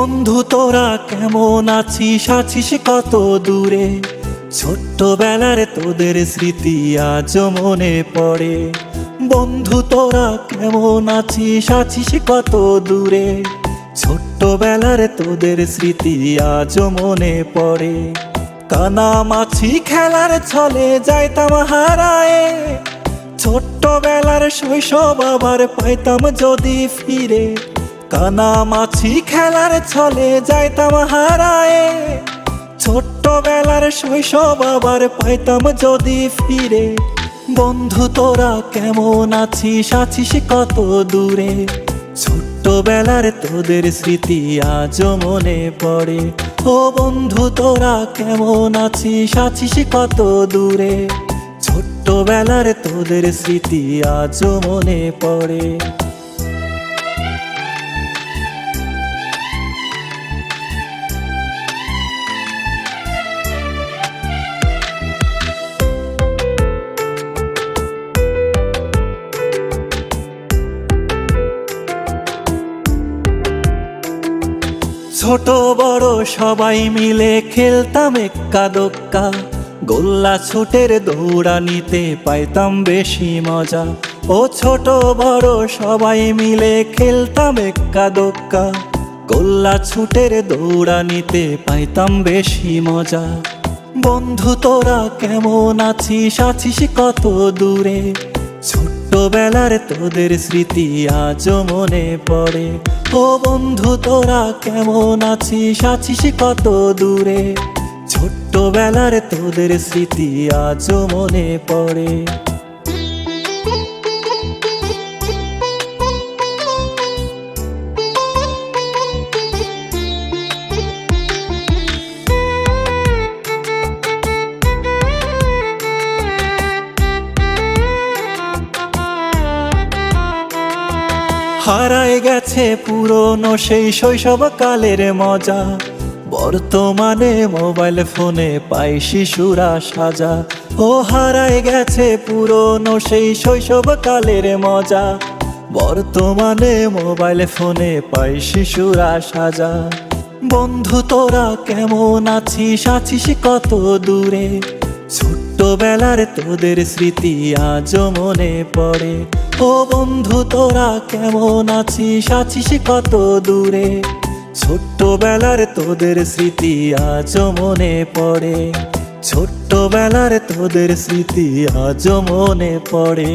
বন্ধু তোরা কেমন আছিস, আছিস কত দূরে? ছোট্টবেলার তোদের স্মৃতি আজও মনে পড়ে। বন্ধু তোরা কেমন আছিস, আছিস কত দূরে? ছোট্টবেলার তোদের স্মৃতি আজও মনে পড়ে। কানামাছি খেলার ছলে যাইতাম হারায়ে, ছোট্টবেলার শৈশব আবার পাইতাম যদি ফিরে। কানামাছি খেলার ছলে যাইতাম হারায়ে, ছোট্টবেলার শৈশব আবার পাইতাম যদি ফিরে। বন্ধু তোরা কেমন আছিস, আছিস কত দূরে? ছোট্টবেলার তোদের স্মৃতি আজও মনে পড়ে। ও বন্ধু তোরা কেমন আছিস, আছিস কত দূরে? ছোট্টবেলার তোদের স্মৃতি আজও মনে পড়ে। ছোট বড় সবাই মিলে খেলতাম এক্কা দোক্কা, গোল্লা ছুটের দৌড়ানিতে পাইতাম বেশি মজা। ও ছোট বড় সবাই মিলে খেলতাম এক্কা দোক্কা, গোল্লা ছুটের দৌড়ানিতে পাইতাম বেশি মজা। বন্ধু তোরা কেমন আছিস, আছিস কত দূরে? ছোট্টবেলার তোদের স্মৃতি আজও মনে পড়ে। ও বন্ধু তোরা কেমন আছিস, আছিস কত দূরে? ছোট্টবেলার তোদের স্মৃতি আজও মনে পড়ে। হারায় গেছে পুরনো সেই শৈশবকালের মজা, বর্তমানে মোবাইল ফোনে পাই শিশুরা সাজা। ও হারায় গেছে পুরনো সেই শৈশবকালের মজা, বর্তমানে মোবাইল ফোনে পাই শিশুরা সাজা। বন্ধু তোরা কেমন আছিস, আছিস কত দূরে? ছোট্টবেলার তোদের স্মৃতি আজও মনে পড়ে। ও বন্ধু তোরা কেমন আছিস, আছিস কত দূরে? ছোট্টবেলার তোদের স্মৃতি আজও মনে পড়ে। ছোট্টবেলার তোদের স্মৃতি আজও মনে পড়ে।